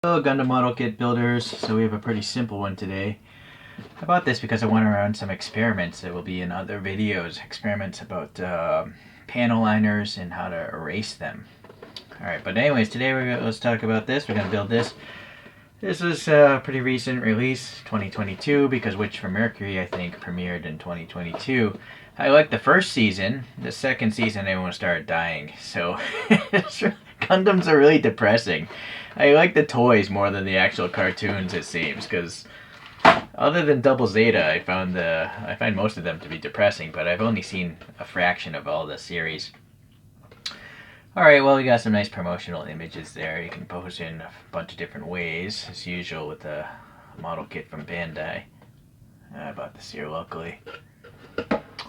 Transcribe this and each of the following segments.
Hello Gundam model kit builders. So we have a pretty simple one today. I bought this because I want to run some experiments that will be in other videos. Experiments about panel liners and how to erase them. Alright, but anyways, today let's talk about this. We're going to build this. This was a pretty recent release, 2022, because Witch from Mercury, I think, premiered in 2022. I liked the first season. The second season, everyone started dying. So, Gundams are really depressing. I like the toys more than the actual cartoons, it seems, because other than Double Zeta, I find most of them to be depressing, but I've only seen a fraction of all the series. Alright, well, we got some nice promotional images there. You can pose in a bunch of different ways, as usual with the model kit from Bandai. I bought this here locally.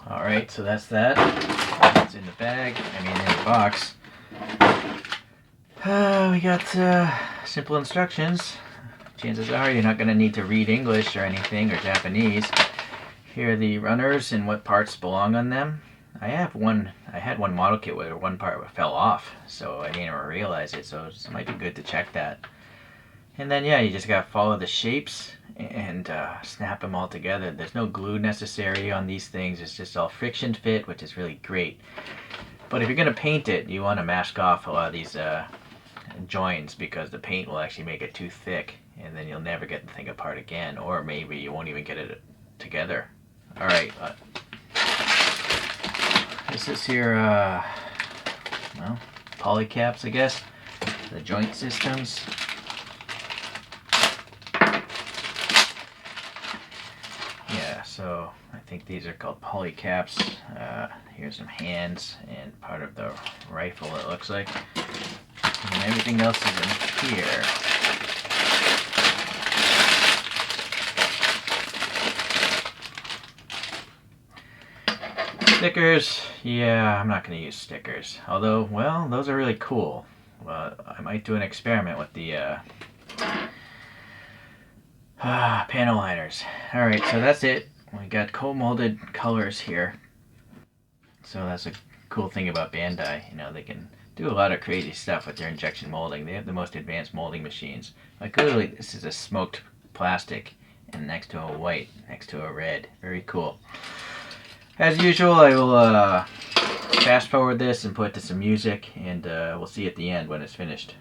Alright, so that's that. It's in the bag, in the box. We got simple instructions. Chances are you're not going to need to read English or anything, or Japanese. Here are the runners and what parts belong on them. I had one model kit where one part fell off, so I didn't even realize it, so it might be good to check that. And then yeah, you just gotta follow the shapes and snap them all together. There's no glue necessary on these things, it's just all friction fit, which is really great. But if you're gonna paint it, you want to mask off a lot of these joins, because the paint will actually make it too thick, and then you'll never get the thing apart again, or maybe you won't even get it together. Alright, this is your, well, polycaps, I guess. The joint systems. Yeah, so I think these are called polycaps. Here's some hands and part of the rifle, it looks like. And everything else is in here. Stickers, yeah, I'm not going to use stickers. Although, well, those are really cool. Well, I might do an experiment with the panel liners. Alright, so that's it. We got co-molded colors here. So that's a cool thing about Bandai. You know, they can do a lot of crazy stuff with their injection molding. They have the most advanced molding machines. Like literally, this is a smoked plastic, and next to a white, next to a red. Very cool. As usual, I will fast forward this and put to some music, and we'll see at the end when it's finished.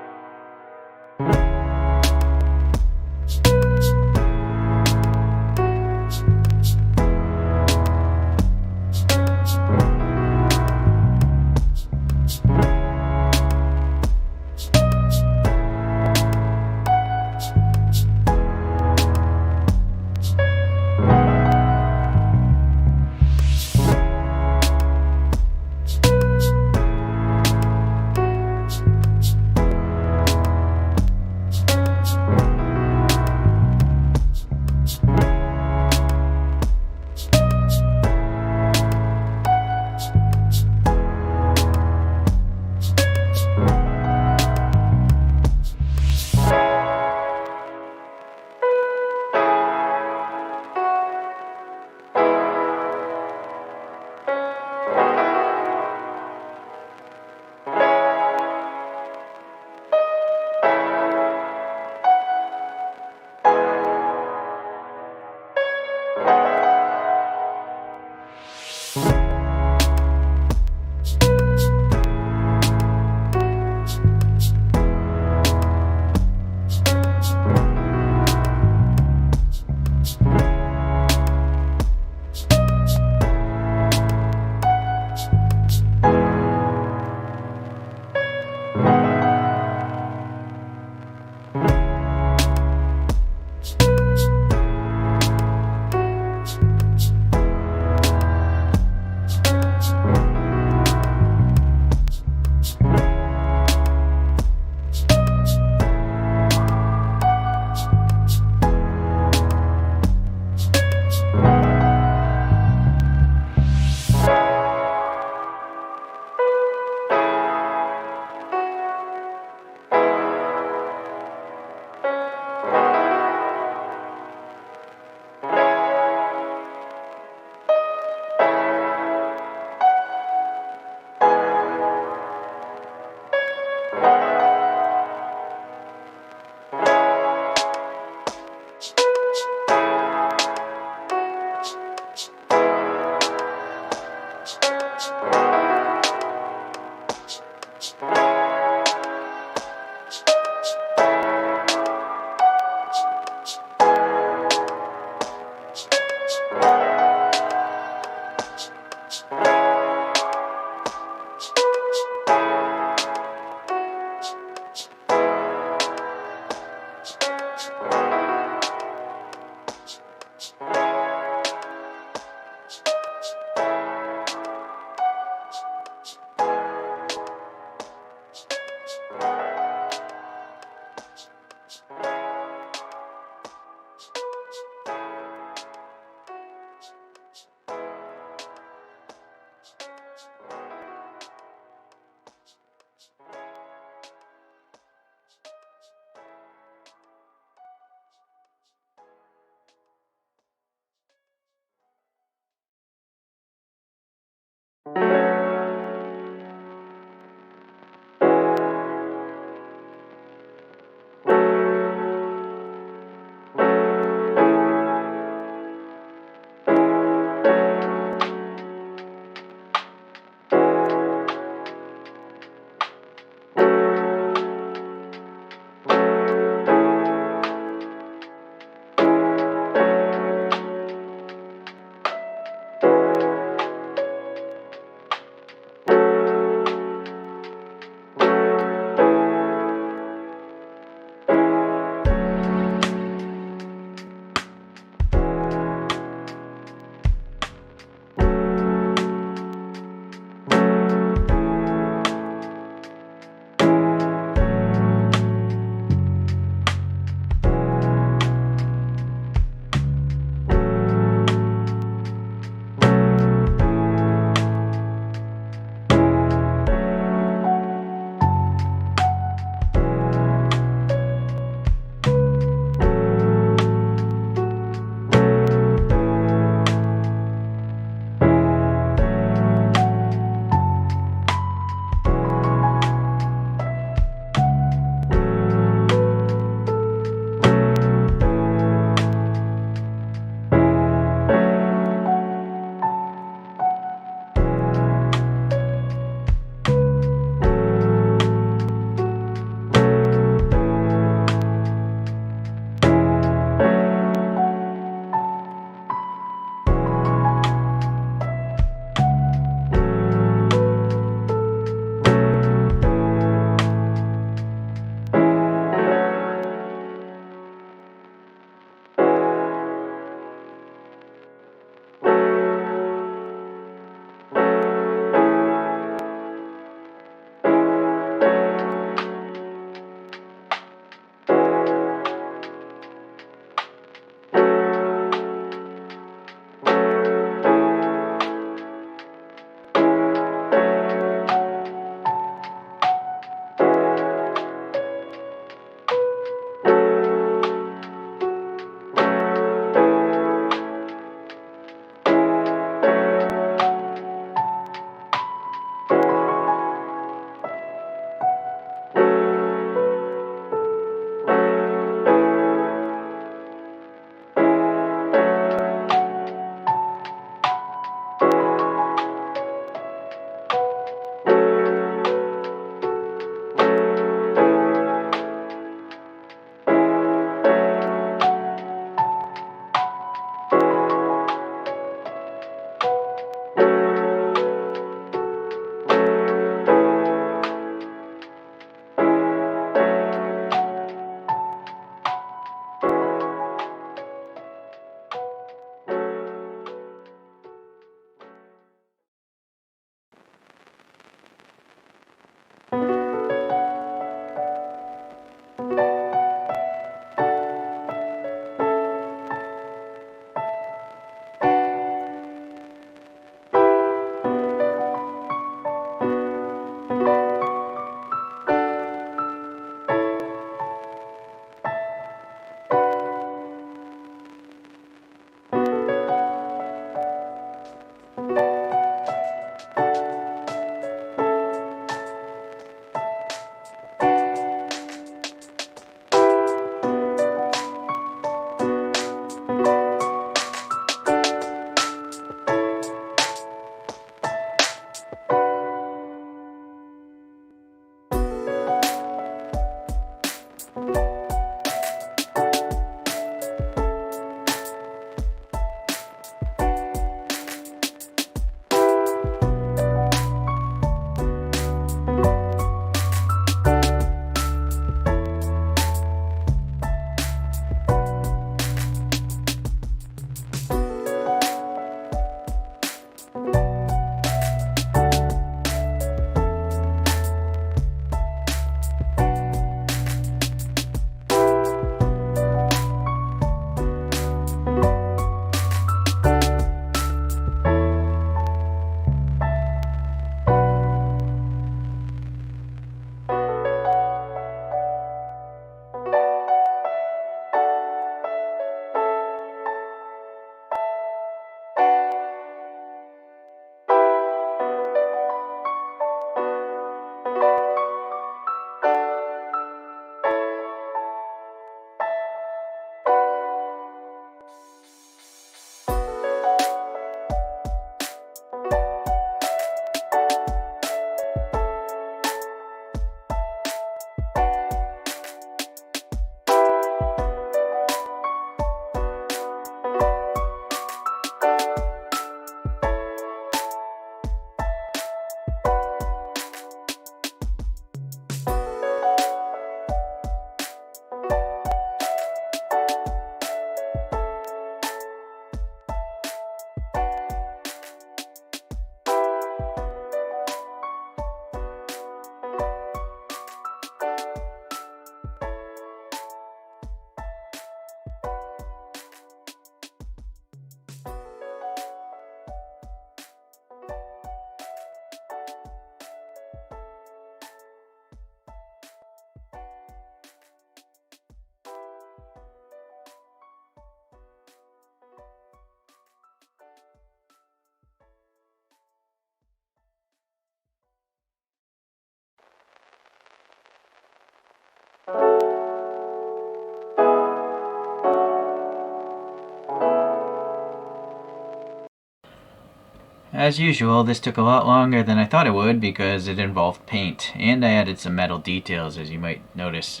As usual, this took a lot longer than I thought it would because it involved paint, and I added some metal details, as you might notice.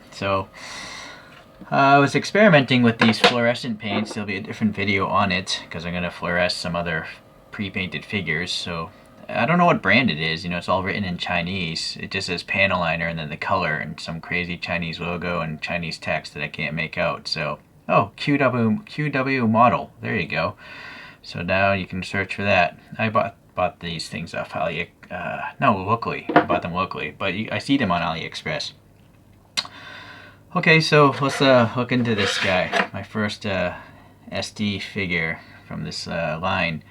So I was experimenting with these fluorescent paints. There'll be a different video on it because I'm going to fluoresce some other pre-painted figures. So I don't know what brand it is. You know, it's all written in Chinese. It just says panel liner and then the color and some crazy Chinese logo and Chinese text that I can't make out. So, oh, QW model. There you go. So now you can search for that. I bought these things off locally. I bought them locally, but I see them on AliExpress. Okay, so let's look into this guy. My first SD figure from this line.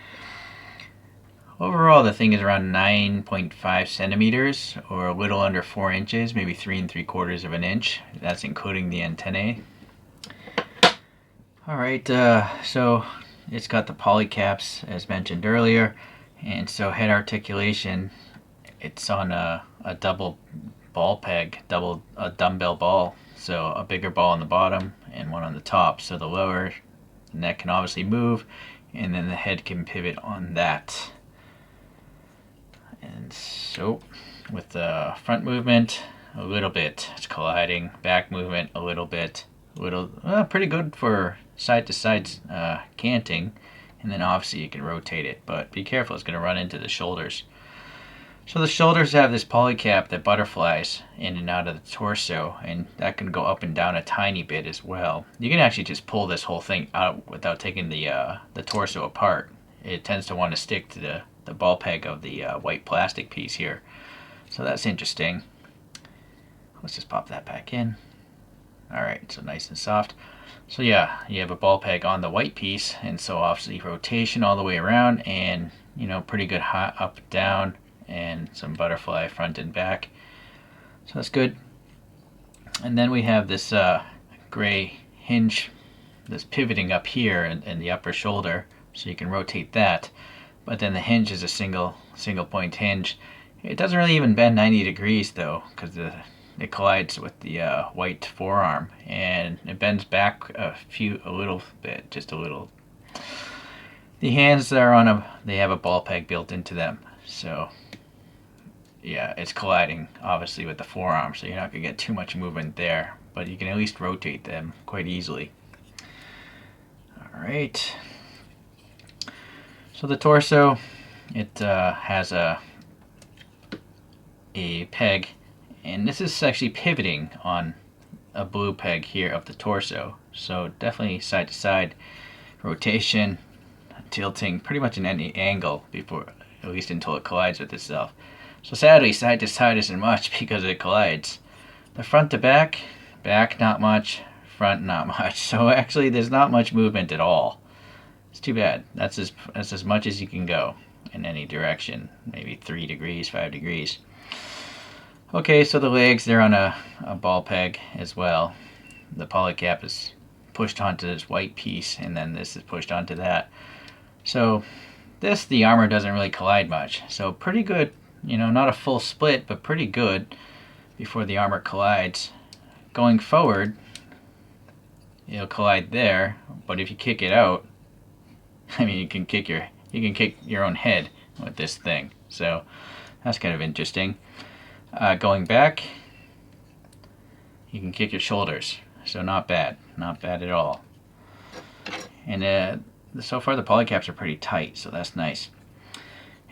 Overall, the thing is around 9.5 centimeters, or a little under 4 inches, maybe 3 3/4 of an inch. That's including the antennae. Alright, so it's got the poly caps as mentioned earlier, and so head articulation, it's on a double ball peg, a dumbbell ball, so a bigger ball on the bottom and one on the top, so the lower neck can obviously move and then the head can pivot on that. And so with the front movement, a little bit, it's colliding, back movement a little bit, pretty good for side to side canting, and then obviously you can rotate it, but be careful, it's going to run into the shoulders. So the shoulders have this poly cap that butterflies in and out of the torso, and that can go up and down a tiny bit as well. You can actually just pull this whole thing out without taking the torso apart. It tends to want to stick to the ball peg of the white plastic piece here. So that's interesting. Let's just pop that back in. Alright, so nice and soft. So yeah, you have a ball peg on the white piece, and so obviously rotation all the way around, and you know, pretty good hot up, down, and some butterfly front and back. So that's good. And then we have this gray hinge that's pivoting up here in the upper shoulder, so you can rotate that. But then the hinge is a single point hinge. It doesn't really even bend 90 degrees though, because it collides with the white forearm, and it bends back a little bit, just a little. The hands are they have a ball peg built into them, so yeah, it's colliding obviously with the forearm, so you're not gonna get too much movement there, but you can at least rotate them quite easily. All right. So the torso, it has a peg, and this is actually pivoting on a blue peg here of the torso. So definitely side to side rotation, tilting pretty much in any angle before, at least until it collides with itself. So sadly, side to side isn't much because it collides. The front to back not much, front not much. So actually there's not much movement at all. It's too bad. That's as much as you can go in any direction, maybe 3 degrees, 5 degrees. Okay, so the legs, they're on a ball peg as well. The poly cap is pushed onto this white piece, and then this is pushed onto that. So the armor doesn't really collide much. So pretty good, you know, not a full split, but pretty good before the armor collides. Going forward, it'll collide there, but if you kick it out, I mean, you can kick your own head with this thing. So that's kind of interesting. Going back, you can kick your shoulders. So not bad at all. And so far the poly caps are pretty tight, so that's nice.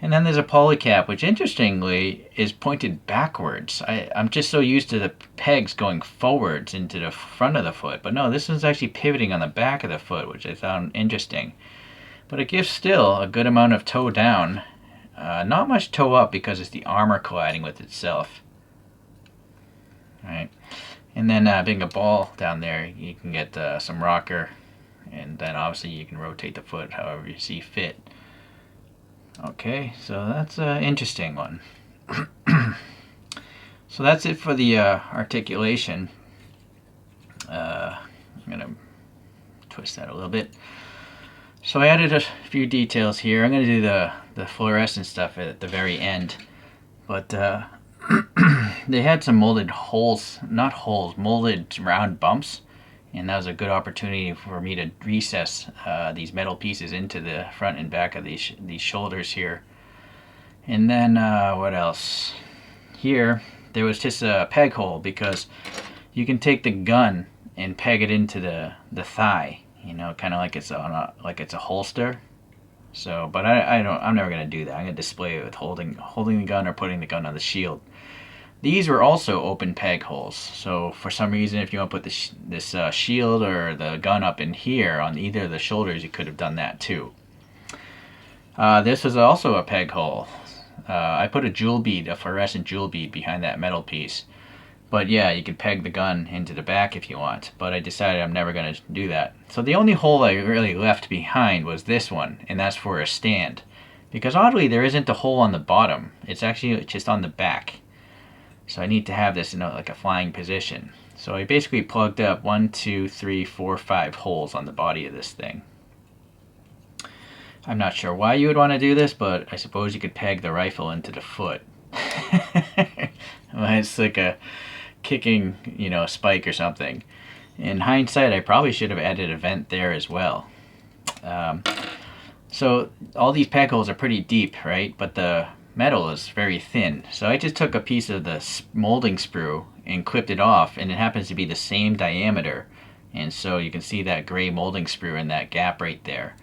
And then there's a poly cap, which interestingly is pointed backwards. I'm just so used to the pegs going forwards into the front of the foot, but no, this one's actually pivoting on the back of the foot, which I found interesting. But it gives still a good amount of toe down. Not much toe up because it's the armor colliding with itself. Alright. And then being a ball down there, you can get some rocker, and then obviously you can rotate the foot however you see fit. Okay, so that's an interesting one. So that's it for the articulation. I'm going to twist that a little bit. So I added a few details here. I'm going to do the fluorescent stuff at the very end. But they had some molded holes, not holes, molded round bumps and that was a good opportunity for me to recess these metal pieces into the front and back of these shoulders here. And then what else? Here there was just a peg hole, because you can take the gun and peg it into the thigh, you know, kind of like it's a holster. So, but I'm never gonna do that. I'm gonna display it with holding the gun or putting the gun on the shield. These were also open peg holes. So for some reason, if you want to put this shield or the gun up in here on either of the shoulders, you could have done that too. This was also a peg hole. I put a fluorescent jewel bead behind that metal piece. But yeah, you could peg the gun into the back if you want. But I decided I'm never going to do that. So the only hole I really left behind was this one, and that's for a stand. Because oddly, there isn't a hole on the bottom. It's actually just on the back. So I need to have this in like a flying position. So I basically plugged up 1, 2, 3, 4, 5 holes on the body of this thing. I'm not sure why you would want to do this, but I suppose you could peg the rifle into the foot. Well, it's like a kicking, you know, spike or something. In hindsight, I probably should have added a vent there as well. So all these peg holes are pretty deep, right? But the metal is very thin. So I just took a piece of the molding sprue and clipped it off, and it happens to be the same diameter. And so you can see that gray molding sprue in that gap right there.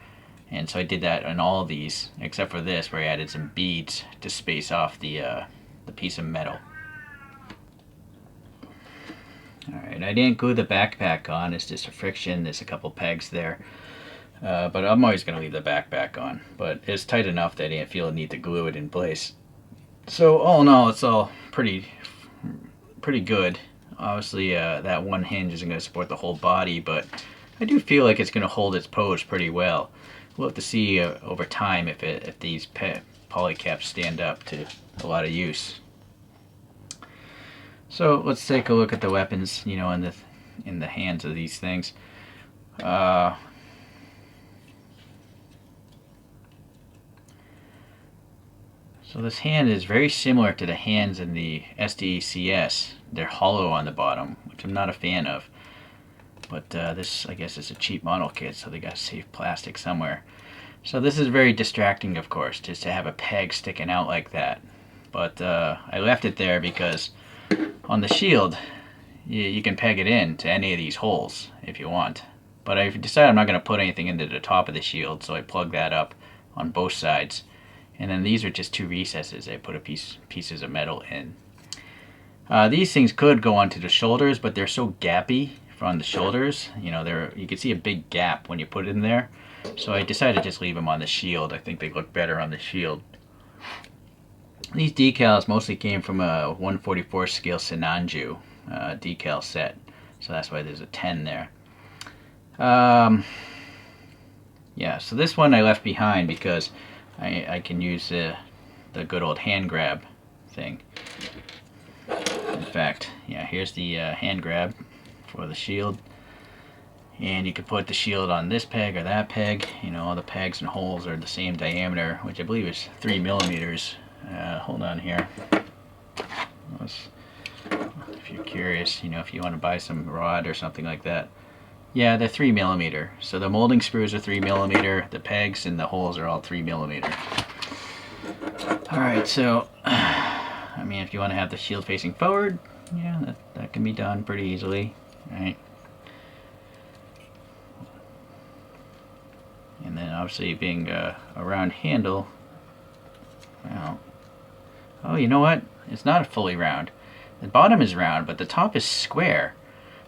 And so I did that on all of these, except for this, where I added some beads to space off the piece of metal. Alright, I didn't glue the backpack on. It's just a friction. There's a couple pegs there. But I'm always going to leave the backpack on. But it's tight enough that I didn't feel the need to glue it in place. So all in all, it's all pretty good. Obviously, that one hinge isn't going to support the whole body, but I do feel like it's going to hold its pose pretty well. We'll have to see over time if these poly caps stand up to a lot of use. So let's take a look at the weapons, you know, in the hands of these things. So this hand is very similar to the hands in the SDCS. They're hollow on the bottom, which I'm not a fan of. But this, I guess, is a cheap model kit, so they got to save plastic somewhere. So this is very distracting, of course, just to have a peg sticking out like that. But I left it there because on the shield, you can peg it in to any of these holes if you want. But I decided I'm not going to put anything into the top of the shield, so I plugged that up on both sides. And then these are just 2 recesses. I put pieces of metal in. These things could go onto the shoulders, but they're so gappy on the shoulders. You know, you can see a big gap when you put it in there. So I decided to just leave them on the shield. I think they look better on the shield. These decals mostly came from a 1/44 scale Sinanju decal set. So that's why there's a 10 there. Yeah, so this one I left behind because I can use the good old hand grab thing. In fact, yeah, here's the hand grab for the shield. And you can put the shield on this peg or that peg. You know, all the pegs and holes are the same diameter, which I believe is 3 millimeters. Hold on here. If you're curious, you know, if you want to buy some rod or something like that. Yeah, they're 3 millimeter. So the molding sprues are 3 millimeter. The pegs and the holes are all 3 millimeter. Alright, so, I mean, if you want to have the shield facing forward, yeah, that can be done pretty easily. Right? And then obviously being a round handle, well, oh, you know what? It's not fully round. The bottom is round, but the top is square.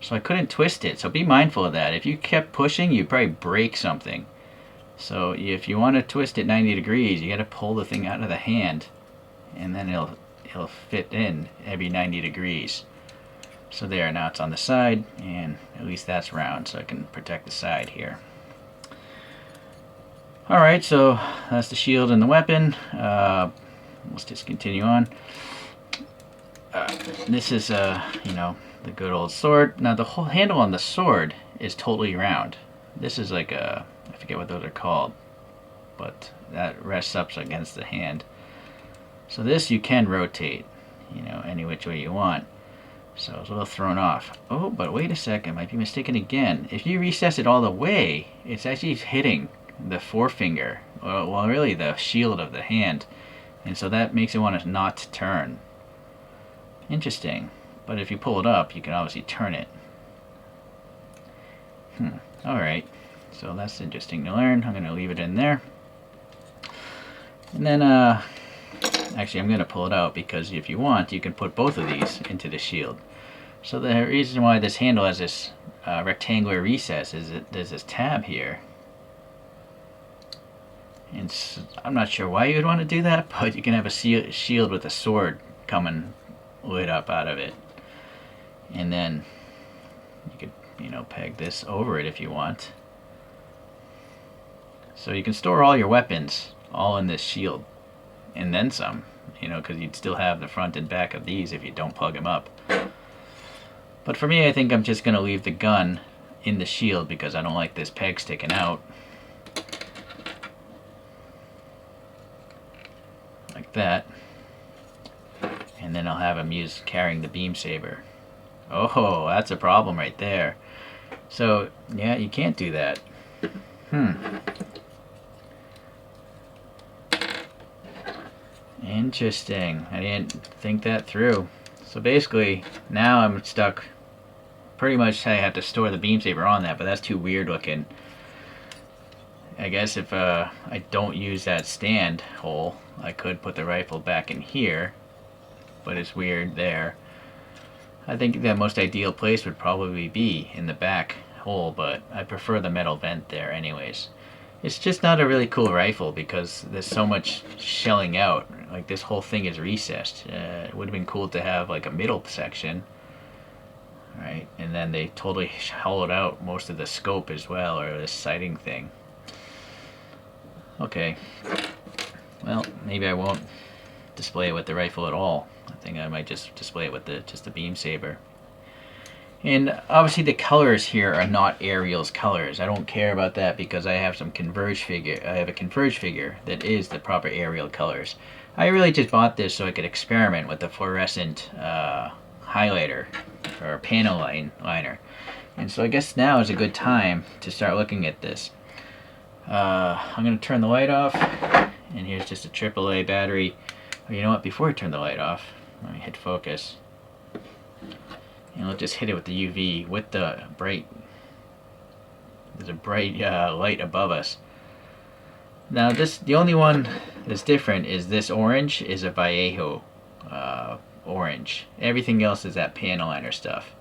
So I couldn't twist it. So be mindful of that. If you kept pushing, you'd probably break something. So if you want to twist it 90 degrees, you got to pull the thing out of the hand, and then it'll fit in every 90 degrees. So there, now it's on the side, and at least that's round, so I can protect the side here. Alright, so that's the shield and the weapon. Let's just continue on. This is, you know, the good old sword. Now the whole handle on the sword is totally round. This is like a, I forget what those are called, but that rests up against the hand. So this you can rotate, you know, any which way you want. So I was a little thrown off. Oh, but wait a second, might be mistaken again. If you recess it all the way, it's actually hitting the forefinger, well, really the shield of the hand, and so that makes it want to not turn. Interesting. But if you pull it up, you can obviously turn it. Alright, so that's interesting to learn. I'm going to leave it in there. And then, actually I'm going to pull it out because if you want, you can put both of these into the shield. So the reason why this handle has this rectangular recess is that there's this tab here. And so, I'm not sure why you would want to do that, but you can have a shield with a sword coming lit up out of it. And then you could, peg this over it if you want. So you can store all your weapons all in this shield. And then some, because you'd still have the front and back of these if you don't plug them up. But for me, I think I'm just going to leave the gun in the shield because I don't like this peg sticking out. Like that. And then I'll have him carrying the beam saber. Oh, that's a problem right there. So, yeah, you can't do that. Interesting. I didn't think that through. So basically, now I'm stuck. Pretty much I have to store the beam saber on that, but that's too weird looking. I guess if I don't use that stand hole, I could put the rifle back in here, but it's weird there. I think the most ideal place would probably be in the back hole, but I prefer the metal vent there anyways. It's just not a really cool rifle because there's so much shelling out. Like this whole thing is recessed. It would have been cool to have like a middle section. Right, and then they totally hollowed out most of the scope as well, or this sighting thing. Okay, well, maybe I won't display it with the rifle at all. I think I might just display it with just the beam saber. And obviously the colors here are not Ariel's colors. I don't care about that because I have some Converge figure. I have a Converge figure that is the proper Ariel colors. I really just bought this so I could experiment with the fluorescent highlighter or panel liner. And so I guess now is a good time to start looking at this. I'm going to turn the light off, and here's just a AAA battery. Oh, you know what, before I turn the light off, let me hit focus. And we'll just hit it with the UV with the bright, there's a bright light above us. Now the only one that's different is this orange is a Vallejo orange. Everything else is that panel liner stuff.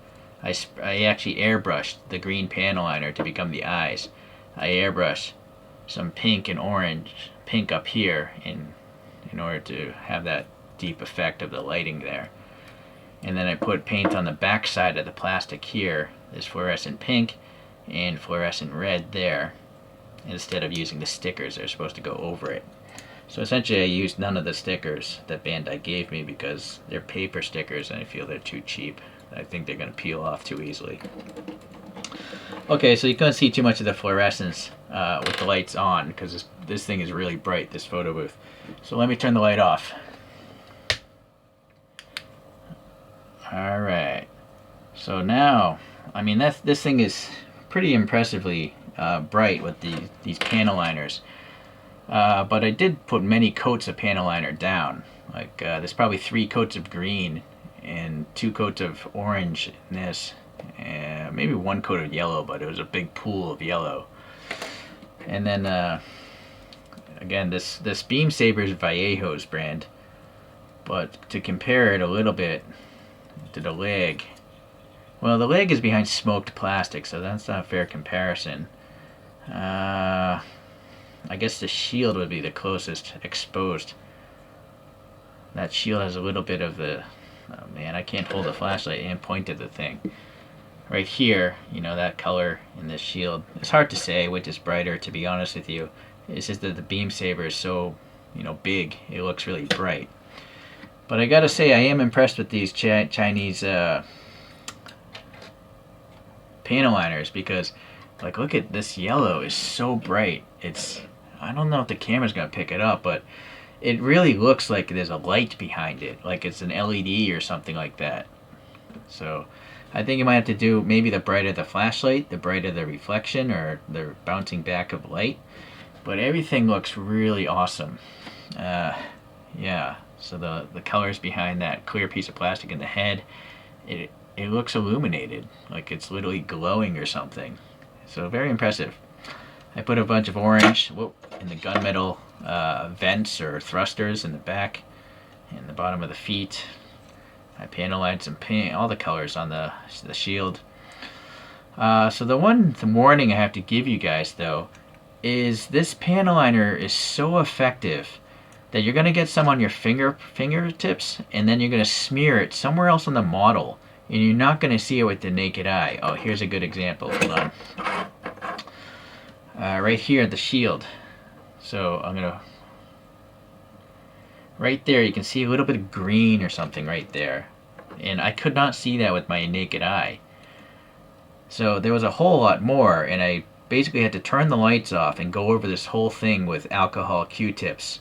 I actually airbrushed the green panel liner to become the eyes. I airbrushed some pink and orange, pink up here in order to have that deep effect of the lighting there. And then I put paint on the back side of the plastic here, this fluorescent pink and fluorescent red there, instead of using the stickers that are supposed to go over it. So essentially I used none of the stickers that Bandai gave me because they're paper stickers and I feel they're too cheap. I think they're going to peel off too easily. Okay, so you can't see too much of the fluorescence with the lights on because this thing is really bright, this photo booth. So let me turn the light off. Alright, so now, I mean this thing is pretty impressively bright with these panel liners. But I did put many coats of panel liner down. Like there's probably 3 coats of green and 2 coats of orange in this. And maybe 1 coat of yellow, but it was a big pool of yellow. And then again, this beam saber is Vallejo's brand. But to compare it a little bit to the leg, well, the leg is behind smoked plastic, so that's not a fair comparison. I guess the shield would be the closest exposed. That shield has a little bit of the, oh man, I can't hold the flashlight and point at the thing. Right here, that color in this shield. It's hard to say which is brighter, to be honest with you. It's just that the beam saber is so, big. It looks really bright. But I gotta say, I am impressed with these Chinese panel liners because, like, look at this yellow is so bright. I don't know if the camera's gonna pick it up, but it really looks like there's a light behind it, like it's an LED or something like that. So I think you might have to do maybe the brighter the flashlight, the brighter the reflection or the bouncing back of light. But everything looks really awesome. Yeah, so the colors behind that clear piece of plastic in the head, it looks illuminated, like it's literally glowing or something. So very impressive. I put a bunch of orange in the gunmetal vents or thrusters in the back and the bottom of the feet. I panel lined some pink, all the colors on the shield. So the warning I have to give you guys though is this panel liner is so effective that you're gonna get some on your fingertips, and then you're gonna smear it somewhere else on the model, and you're not gonna see it with the naked eye. Oh, here's a good example. Hold on. Right here at the shield. So I'm gonna. Right there, you can see a little bit of green or something right there, and I could not see that with my naked eye. So there was a whole lot more, and I basically had to turn the lights off and go over this whole thing with alcohol Q-tips.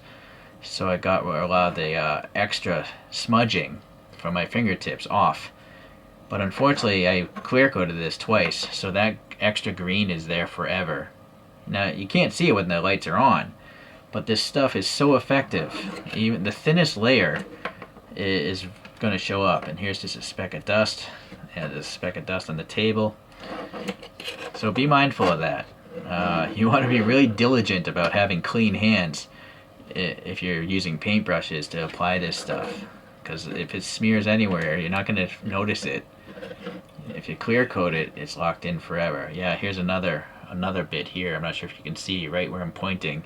So I got a lot of the extra smudging from my fingertips off. But unfortunately, I clear coated this twice, so that extra green is there forever. Now, you can't see it when the lights are on, but this stuff is so effective. Even the thinnest layer is going to show up. And here's just a speck of dust. And there's a speck of dust on the table. So be mindful of that. You want to be really diligent about having clean hands if you're using paintbrushes to apply this stuff, because if it smears anywhere, you're not going to notice it. If you clear coat it, it's locked in forever. Yeah, here's another bit here. I'm not sure if you can see right where I'm pointing.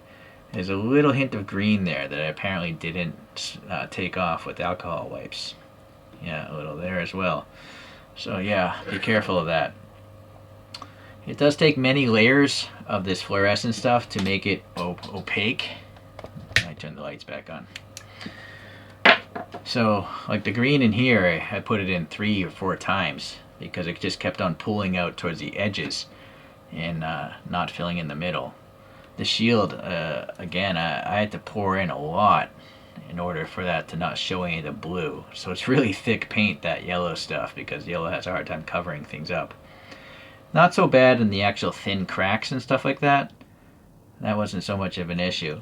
There's a little hint of green there that I apparently didn't take off with alcohol wipes. Yeah, a little there as well. So yeah, be careful of that. It does take many layers of this fluorescent stuff to make it opaque. I turn the lights back on. So, like the green in here, I put it in 3 or 4 times because it just kept on pulling out towards the edges and not filling in the middle. The shield, again, I had to pour in a lot in order for that to not show any of the blue. So it's really thick paint, that yellow stuff, because yellow has a hard time covering things up. Not so bad in the actual thin cracks and stuff like that. That wasn't so much of an issue.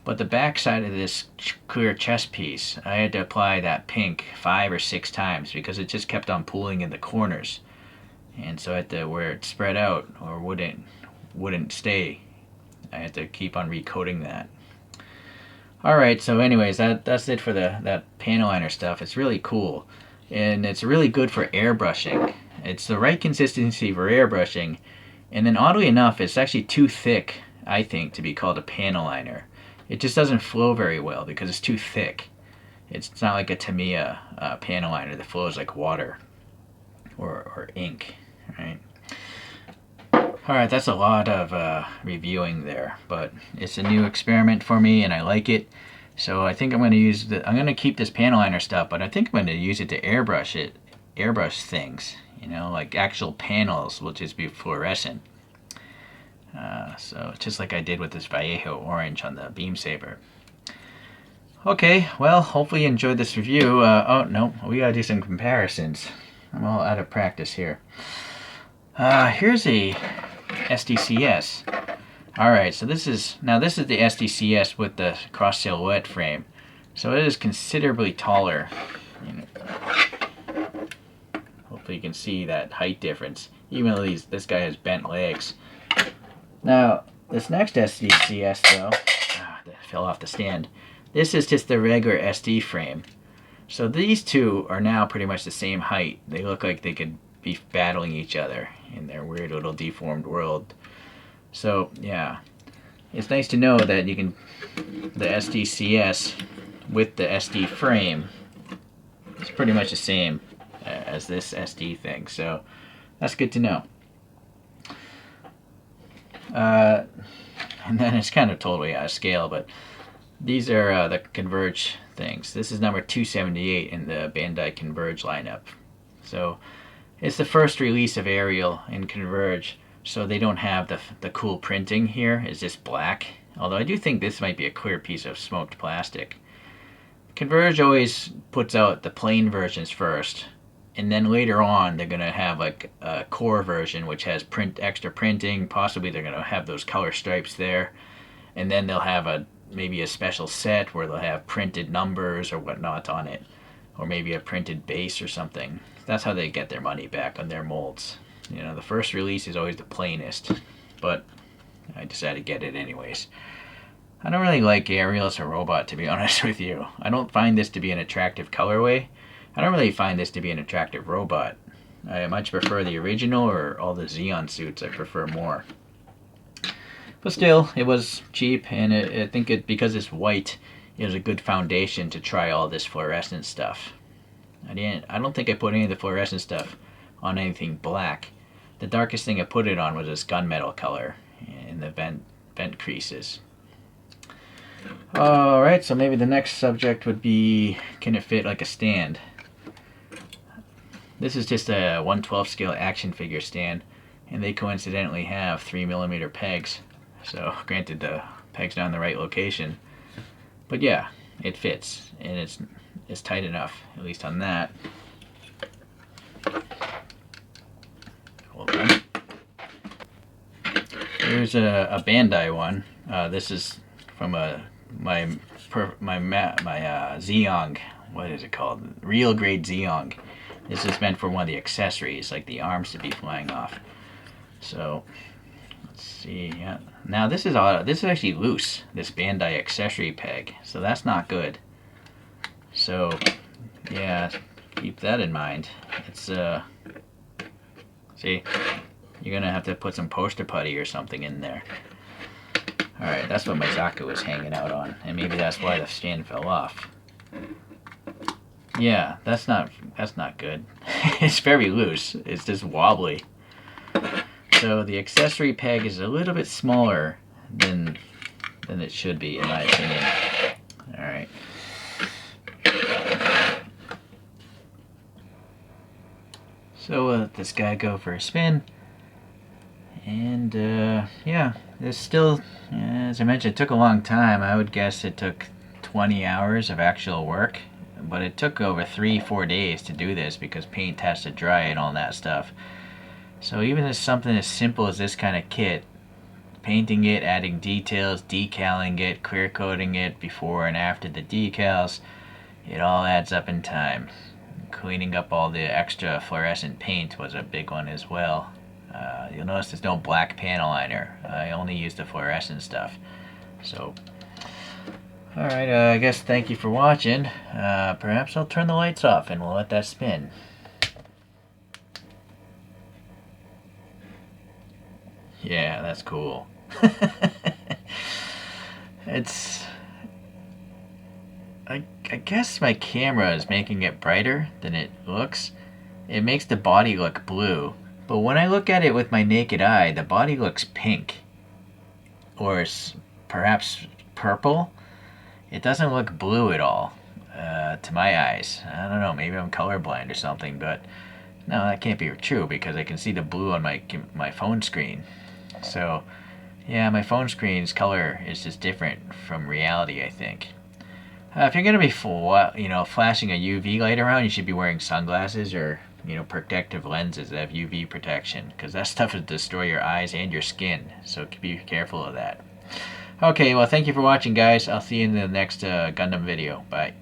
But the back side of this clear chest piece, I had to apply that pink 5 or 6 times because it just kept on pooling in the corners. And so at where it spread out or wouldn't stay, I had to keep on recoating that. Alright, so anyways, that's it for that panel liner stuff. It's really cool. And it's really good for airbrushing. It's the right consistency for airbrushing. And then oddly enough, it's actually too thick, I think, to be called a panel liner. It just doesn't flow very well because it's too thick. It's not like a Tamiya panel liner that flows like water or ink, right? Alright, that's a lot of reviewing there, but it's a new experiment for me and I like it. So I think I'm going to keep this panel liner stuff, but I think I'm going to use it to airbrush things, you know, like actual panels will just be fluorescent. So just like I did with this Vallejo orange on the beam saber. Okay, well, hopefully you enjoyed this review. Oh no, we gotta do some comparisons. I'm all out of practice here. Here's a SDCS. Alright, so this is the SDCS with the cross silhouette frame. So it is considerably taller. You know, hopefully you can see that height difference. Even though this guy has bent legs. Now, this next SDCS though, that fell off the stand. This is just the regular SD frame. So these two are now pretty much the same height. They look like they could be battling each other in their weird little deformed world. So yeah, it's nice to know that you can, the SDCS with the SD frame is pretty much the same as this SD thing. So that's good to know. And then it's kind of totally out of scale, but these are the Converge things. This is number 278 in the Bandai Converge lineup. So it's the first release of Ariel in Converge, so they don't have the cool printing here. It's just black. Although I do think this might be a clear piece of smoked plastic. Converge always puts out the plain versions first, and then later on they're gonna have like a core version which has extra printing. Possibly they're gonna have those color stripes there, and then they'll have maybe a special set where they'll have printed numbers or whatnot on it, or maybe a printed base or something. That's how they get their money back on their molds. You know, the first release is always the plainest, but I decided to get it anyways. I don't really like Ariel as a robot, to be honest with you. I don't find this to be an attractive colorway. I don't really find this to be an attractive robot. I much prefer the original, or all the Xeon suits I prefer more. But still, it was cheap, and I think because it's white, it was a good foundation to try all this fluorescent stuff. I don't think I put any of the fluorescent stuff on anything black. The darkest thing I put it on was this gunmetal color in the vent creases. Alright, so maybe the next subject would be, can it fit like a stand? This is just a 1/12 scale action figure stand, and they coincidentally have 3mm pegs. So granted, the pegs not in the right location, but yeah, it fits, and it's tight enough, at least on that. Hold on. Here's a Bandai one. This is from my Zeong. What is it called? Real grade Zeong. This is meant for one of the accessories, like the arms to be flying off. So let's see. Yeah. Now this is actually loose. This Bandai accessory peg. So that's not good. So yeah, keep that in mind. It's see, you're gonna have to put some poster putty or something in there. Alright, that's what my Zaku was hanging out on, and maybe that's why the stand fell off. Yeah, that's not good. It's very loose. It's just wobbly. So the accessory peg is a little bit smaller than it should be, in my opinion. Alright. So let this guy go for a spin. And yeah, there's still, as I mentioned, it took a long time. I would guess it took 20 hours of actual work, but it took over 3-4 days to do this because paint has to dry and all that stuff. So even as something as simple as this kind of kit, painting it, adding details, decaling it, clear coating it before and after the decals, it all adds up in time. Cleaning up all the extra fluorescent paint was a big one as well. You'll notice there's no black panel liner. I only use the fluorescent stuff. So, alright, I guess thank you for watching. Perhaps I'll turn the lights off and we'll let that spin. Yeah, that's cool. I guess my camera is making it brighter than it looks. It makes the body look blue. But when I look at it with my naked eye, the body looks pink. Or perhaps purple. It doesn't look blue at all, to my eyes. I don't know, maybe I'm colorblind or something, but no, that can't be true because I can see the blue on my phone screen. So, yeah, my phone screen's color is just different from reality, I think. If you're going to be flashing a UV light around, you should be wearing sunglasses or protective lenses that have UV protection, because that stuff will destroy your eyes and your skin, so be careful of that. Okay, well, thank you for watching, guys. I'll see you in the next Gundam video. Bye.